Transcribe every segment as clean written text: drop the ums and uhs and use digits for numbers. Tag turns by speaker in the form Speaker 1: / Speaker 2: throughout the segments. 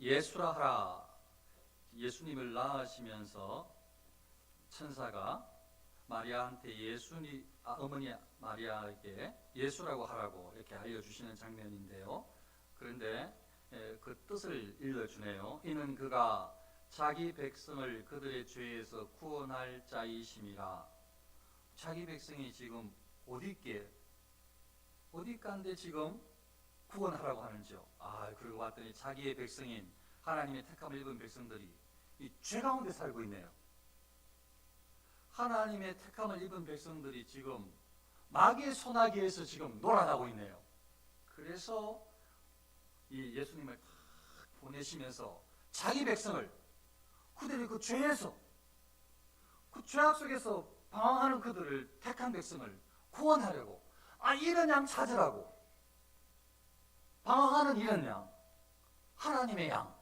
Speaker 1: 예수라 하라. 예수님을 낳으시면서 천사가 마리아한테 어머니 마리아에게 예수라고 하라고 이렇게 알려주시는 장면인데요. 그런데 그 뜻을 일러주네요. 이는 그가 자기 백성을 그들의 죄에서 구원할 자이심이라. 자기 백성이 지금 어디간데 지금 구원하라고 하는지요. 그러고 봤더니 자기의 백성인 하나님의 택함을 입은 백성들이 이 죄 가운데 살고 있네요. 하나님의 택함을 입은 백성들이 지금 마귀의 소나기에서 지금 놀아나고 있네요. 그래서 이 예수님을 보내시면서 자기 백성을 그들이 그 죄에서 그 죄악 속에서 방황하는 그들을 택한 백성을 구원하려고 이런 양 찾으라고 방황하는 이런 양 하나님의 양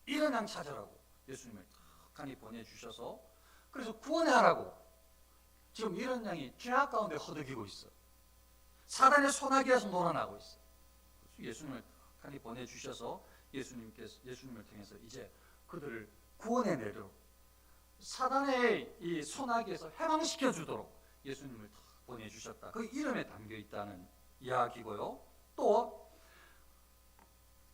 Speaker 1: 이런 양 찾으라고 예수님을 탁하니 보내주셔서 그래서 구원하라고 지금 이런 양이 죄악 가운데 허덕이고 있어. 사단의 소나기에서 놀아나고 있어. 예수님을 탁하니 보내주셔서 예수님을 통해서 이제 그들을 구원해내도록 사단의 이 소나기에서 해방시켜 주도록 예수님을 탁 보내주셨다. 그 이름에 담겨 있다는 이야기고요. 또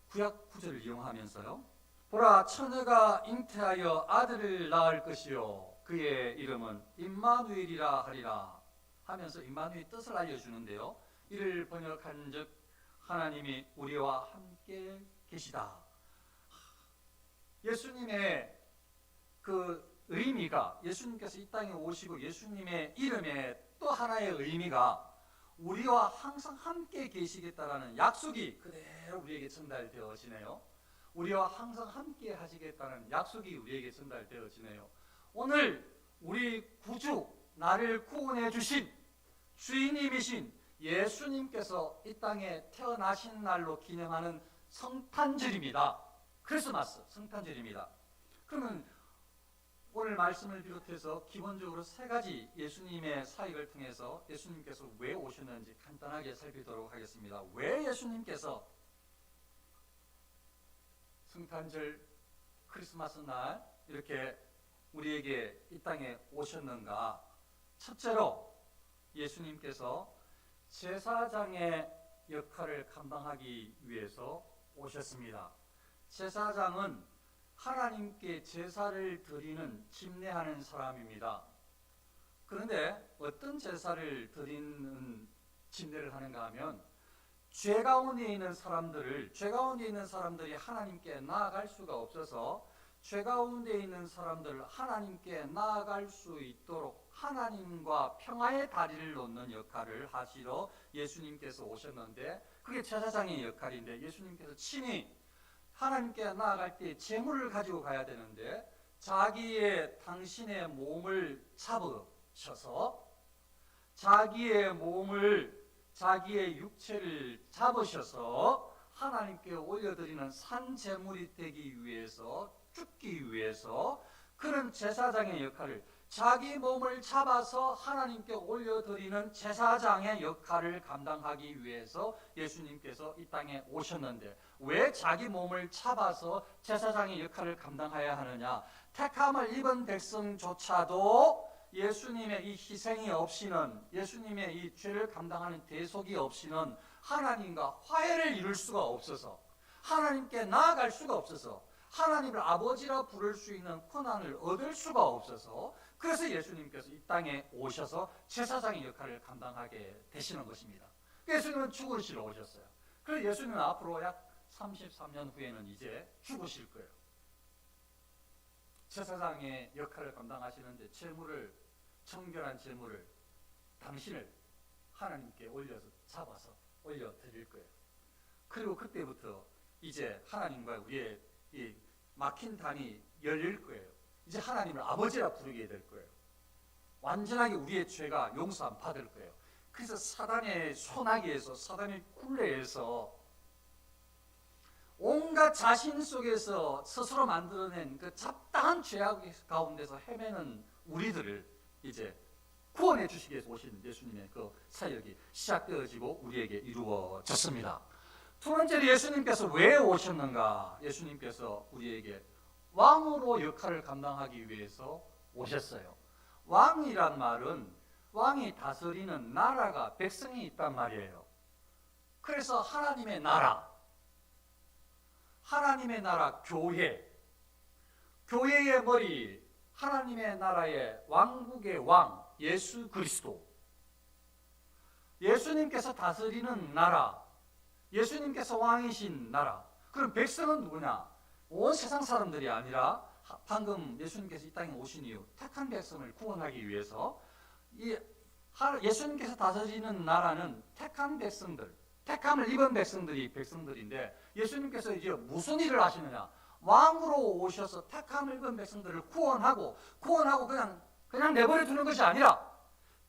Speaker 1: 구약 구절을 이용하면서요. 보라, 처녀가 잉태하여 아들을 낳을 것이요 그의 이름은 임마누엘이라 하리라 하면서 임마누엘의 뜻을 알려주는데요. 이를 번역한즉 하나님이 우리와 함께 계시다. 예수님의 그 의미가 예수님께서 이 땅에 오시고 예수님의 이름에 또 하나의 의미가 우리와 항상 함께 계시겠다라는 약속이 그대로 우리에게 전달되어지네요. 우리와 항상 함께 하시겠다는 약속이 우리에게 전달되어지네요. 오늘 우리 구주 나를 구원해 주신 주인님이신 예수님께서 이 땅에 태어나신 날로 기념하는 성탄절입니다. 크리스마스 성탄절입니다. 그러면 오늘 말씀을 비롯해서 기본적으로 세 가지 예수님의 사역을 통해서 예수님께서 왜 오셨는지 간단하게 살피도록 하겠습니다. 왜 예수님께서 성탄절 크리스마스 날 이렇게 우리에게 이 땅에 오셨는가? 첫째로 예수님께서 제사장의 역할을 감당하기 위해서 오셨습니다. 제사장은 하나님께 제사를 드리는 집례하는 사람입니다. 그런데 어떤 제사를 드리는 집례를 하는가 하면 죄 가운데 있는 사람들이 하나님께 나아갈 수가 없어서 죄 가운데 있는 사람들을 하나님께 나아갈 수 있도록 하나님과 평화의 다리를 놓는 역할을 하시러 예수님께서 오셨는데 그게 제사장의 역할인데 예수님께서 친히 하나님께 나아갈 때 제물을 가지고 가야 되는데 당신의 몸을 잡으셔서 자기의 육체를 잡으셔서 하나님께 올려드리는 산제물이 되기 위해서 죽기 위해서 그런 제사장의 역할을 자기 몸을 잡아서 하나님께 올려드리는 제사장의 역할을 감당하기 위해서 예수님께서 이 땅에 오셨는데 왜 자기 몸을 잡아서 제사장의 역할을 감당해야 하느냐? 택함을 입은 백성조차도 예수님의 이 희생이 없이는 예수님의 이 죄를 감당하는 대속이 없이는 하나님과 화해를 이룰 수가 없어서 하나님께 나아갈 수가 없어서 하나님을 아버지라 부를 수 있는 권한을 얻을 수가 없어서 그래서 예수님께서 이 땅에 오셔서 제사장의 역할을 감당하게 되시는 것입니다. 예수님은 죽으시러 오셨어요. 그래서 예수님은 앞으로 약 33년 후에는 이제 죽으실 거예요. 제사장의 역할을 감당하시는데 정결한 제물을 당신을 하나님께 잡아서 올려드릴 거예요. 그리고 그때부터 이제 하나님과 우리의 이 막힌 단이 열릴 거예요. 이제 하나님을 아버지라 부르게 될 거예요. 완전하게 우리의 죄가 용서함 받을 거예요. 그래서 사단의 소나기에서 사단의 굴레에서 온갖 자신 속에서 스스로 만들어낸 그 잡다한 죄악 가운데서 헤매는 우리들을 이제 구원해 주시기 위해서 오신 예수님의 그 사역이 시작되어지고 우리에게 이루어졌습니다. 두 번째로 예수님께서 왜 오셨는가? 예수님께서 우리에게 왕으로 역할을 감당하기 위해서 오셨어요. 왕이란 말은 왕이 다스리는 나라가 백성이 있단 말이에요. 그래서 하나님의 나라 교회, 교회의 머리, 하나님의 나라의 왕국의 왕 예수 그리스도, 예수님께서 다스리는 나라, 예수님께서 왕이신 나라. 그럼 백성은 누구냐? 온 세상 사람들이 아니라 방금 예수님께서 이 땅에 오신 이후 택한 백성을 구원하기 위해서 예수님께서 다스리는 나라는 택한 백성들, 택함을 입은 백성들인데 예수님께서 이제 무슨 일을 하시느냐? 왕으로 오셔서 택함을 입은 백성들을 구원하고 그냥 내버려 두는 것이 아니라,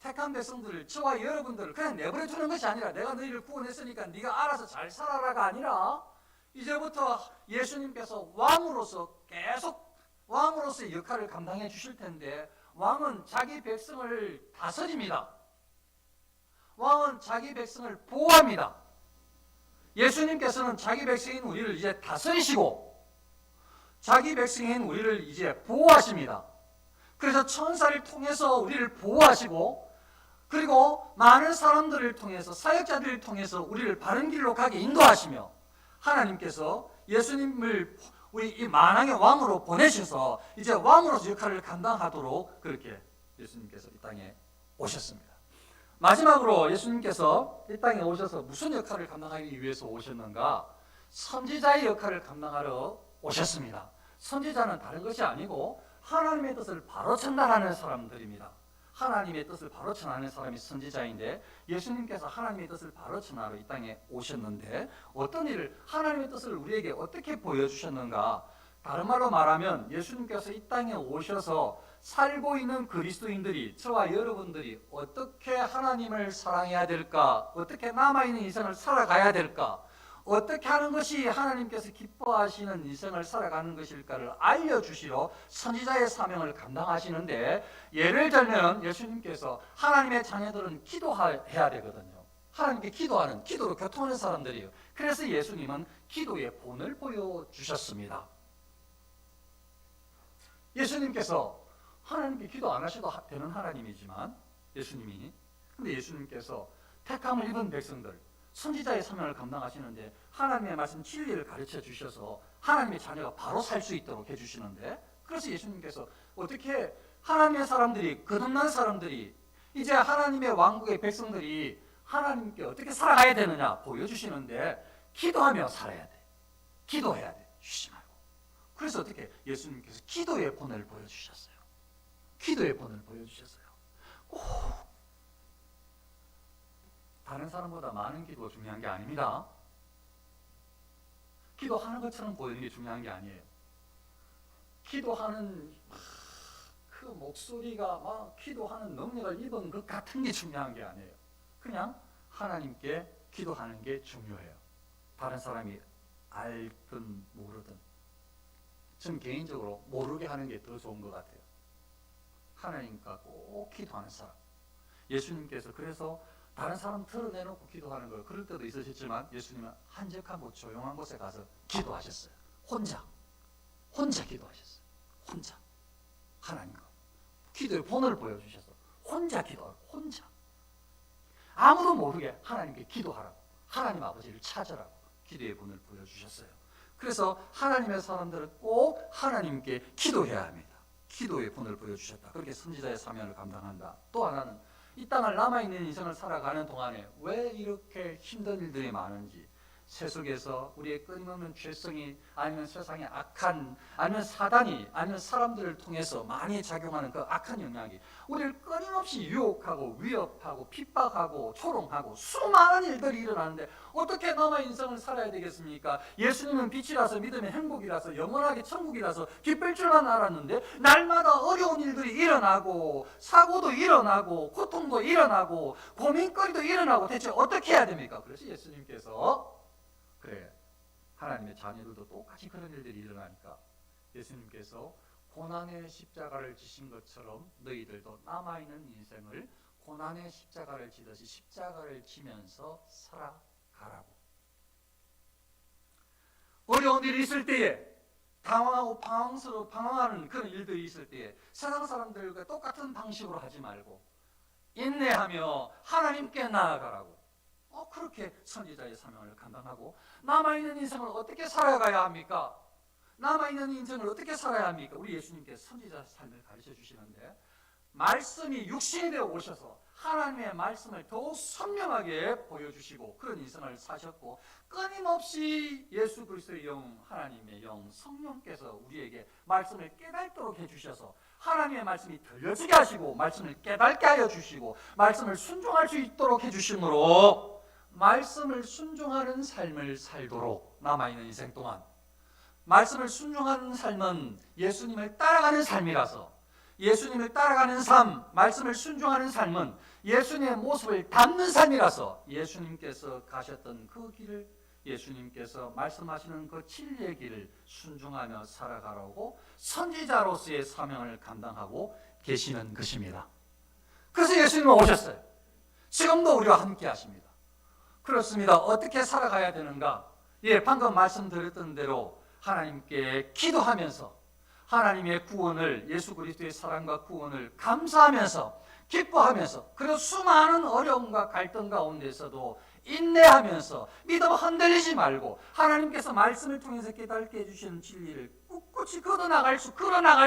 Speaker 1: 택한 백성들을, 저와 여러분들을 그냥 내버려 두는 것이 아니라, 내가 너희를 구원했으니까 네가 알아서 잘 살아라가 아니라, 이제부터 예수님께서 계속 왕으로서의 역할을 감당해 주실 텐데, 왕은 자기 백성을 다스립니다. 왕은 자기 백성을 보호합니다. 예수님께서는 자기 백성인 우리를 이제 다스리시고 자기 백성인 우리를 이제 보호하십니다. 그래서 천사를 통해서 우리를 보호하시고, 그리고 많은 사람들을 통해서, 사역자들을 통해서 우리를 바른 길로 가게 인도하시며, 하나님께서 예수님을 우리 이 만왕의 왕으로 보내셔서 이제 왕으로서 역할을 감당하도록 그렇게 예수님께서 이 땅에 오셨습니다. 마지막으로 예수님께서 이 땅에 오셔서 무슨 역할을 감당하기 위해서 오셨는가? 선지자의 역할을 감당하러 오셨습니다. 선지자는 다른 것이 아니고 하나님의 뜻을 바로 전달하는 사람들입니다. 하나님의 뜻을 바로 전하는 사람이 선지자인데, 예수님께서 하나님의 뜻을 바로 전하러 이 땅에 오셨는데, 어떤 일을, 하나님의 뜻을 우리에게 어떻게 보여주셨는가? 다른 말로 말하면 예수님께서 이 땅에 오셔서 살고 있는 그리스도인들이, 저와 여러분들이 어떻게 하나님을 사랑해야 될까? 어떻게 남아있는 인생을 살아가야 될까? 어떻게 하는 것이 하나님께서 기뻐하시는 인생을 살아가는 것일까를 알려주시러 선지자의 사명을 감당하시는데, 예를 들면 예수님께서 하나님의 자녀들은 기도해야 되거든요. 하나님께 기도로 교통하는 사람들이에요. 그래서 예수님은 기도의 본을 보여주셨습니다. 예수님께서 하나님께 기도 안 하셔도 되는 하나님이지만, 근데 예수님께서 택함을 입은 백성들, 선지자의 사명을 감당하시는데 하나님의 말씀 진리를 가르쳐 주셔서 하나님의 자녀가 바로 살 수 있도록 해주시는데, 그래서 예수님께서 어떻게 하나님의 사람들이, 거듭난 사람들이, 이제 하나님의 왕국의 백성들이 하나님께 어떻게 살아가야 되느냐 보여주시는데, 기도하며 살아야 돼. 기도해야 돼. 쉬지 말고. 그래서 어떻게 예수님께서 기도의 본을 보여주셨어요. 기도의 본을 보여주셨어요. 꼭 다른 사람보다 많은 기도가 중요한 게 아닙니다. 기도하는 것처럼 보이는 게 중요한 게 아니에요. 기도하는 그 목소리가 막 기도하는 능력을 입은 것 같은 게 중요한 게 아니에요. 그냥 하나님께 기도하는 게 중요해요. 다른 사람이 알든 모르든. 전 개인적으로 모르게 하는 게 더 좋은 것 같아요. 하나님과 꼭 기도하는 사람. 예수님께서 그래서 다른 사람 털어내놓고 기도하는 걸, 그럴 때도 있으셨지만 예수님은 한적하고 조용한 곳에 가서 기도하셨어요. 혼자 기도하셨어요. 혼자 하나님과 기도의 본을 보여주셔서 혼자 기도하고, 혼자 아무도 모르게 하나님께 기도하라고, 하나님 아버지를 찾으라고 기도의 본을 보여주셨어요. 그래서 하나님의 사람들은 꼭 하나님께 기도해야 합니다. 기도의 본을 보여주셨다. 그렇게 선지자의 사명을 감당한다. 또 하나는 이 땅을 남아있는 인생을 살아가는 동안에 왜 이렇게 힘든 일들이 많은지, 세속에서 우리의 끊임없는 죄성이, 아니면 세상의 악한, 아니면 사단이, 아니면 사람들을 통해서 많이 작용하는 그 악한 영향이 우리를 끊임없이 유혹하고 위협하고 핍박하고 조롱하고 수많은 일들이 일어나는데 어떻게 남아있는 인생을 살아야 되겠습니까? 예수님은 빛이라서, 믿음의 행복이라서, 영원하게 천국이라서 기쁠 줄만 알았는데 날마다 어려운 일들이 일어나고, 사고도 일어나고, 고통도 일어나고, 고민거리도 일어나고, 대체 어떻게 해야 됩니까? 그래서 예수님께서, 그래, 하나님의 자녀들도 똑같이 그런 일들이 일어나니까 예수님께서 고난의 십자가를 지신 것처럼 너희들도 남아있는 인생을 고난의 십자가를 지듯이 십자가를 지면서 살아가라고. 어려운 일이 있을 때에, 당황하고 방황하는 그런 일들이 있을 때에 세상 사람들과 똑같은 방식으로 하지 말고 인내하며 하나님께 나아가라고. 그렇게 선지자의 사명을 감당하고, 남아있는 인생을 어떻게 살아가야 합니까? 남아있는 인생을 어떻게 살아야 합니까? 우리 예수님께서 선지자 삶을 가르쳐 주시는데, 말씀이 육신이 되어 오셔서 하나님의 말씀을 더욱 선명하게 보여주시고 그런 인생을 사셨고, 끊임없이 예수 그리스도의 영, 하나님의 영, 성령께서 우리에게 말씀을 깨닫도록 해주셔서 하나님의 말씀이 들려지게 하시고 말씀을 깨닫게 하여 주시고 말씀을 순종할 수 있도록 해주심으로 말씀을 순종하는 삶을 살도록, 남아있는 인생 동안 말씀을 순종하는 삶은 예수님을 따라가는 삶이라서, 예수님을 따라가는 삶, 말씀을 순종하는 삶은 예수님의 모습을 담는 삶이라서 예수님께서 가셨던 그 길을, 예수님께서 말씀하시는 그 진리의 길을 순종하며 살아가라고 선지자로서의 사명을 감당하고 계시는 것입니다. 그래서 예수님은 오셨어요. 지금도 우리와 함께 하십니다. 그렇습니다. 어떻게 살아가야 되는가? 방금 말씀드렸던 대로 하나님께 기도하면서 하나님의 구원을, 예수 그리스도의 사랑과 구원을 감사하면서 기뻐하면서, 그리고 수많은 어려움과 갈등 가운데서도 인내하면서 믿음 흔들리지 말고 하나님께서 말씀을 통해서 깨닫게 해주시는 진리를 꿋꿋이 걸어나갈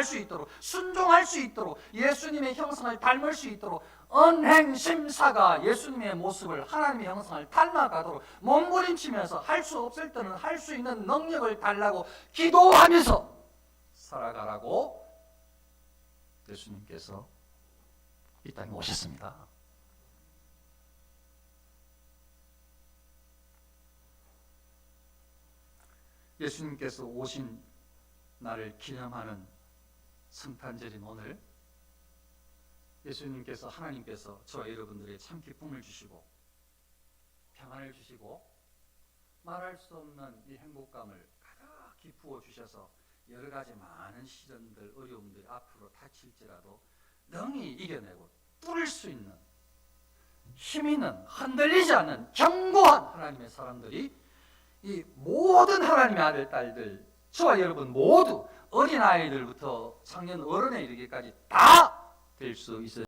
Speaker 1: 수 있도록, 순종할 수 있도록, 예수님의 형상을 닮을 수 있도록, 언행심사가 예수님의 모습을, 하나님의 형상을 닮아가도록 몸부림치면서 할 수 없을 때는 할 수 있는 능력을 달라고 기도하면서 살아가라고 예수님께서 이 땅에 오셨습니다. 예수님께서 오신 날을 기념하는 성탄절인 오늘, 예수님께서, 하나님께서 저와 여러분들의 참 기쁨을 주시고 평안을 주시고 말할 수 없는 이 행복감을 가득히 부어 주셔서 여러 가지 많은 시련들, 어려움들이 앞으로 닥칠지라도 능히 이겨내고 뚫을 수 있는 힘 있는, 흔들리지 않는 견고한 하나님의 사람들이, 이 모든 하나님의 아들, 딸들, 저와 여러분 모두 어린아이들부터 청년 어른에 이르기까지 다 될 수 있어요.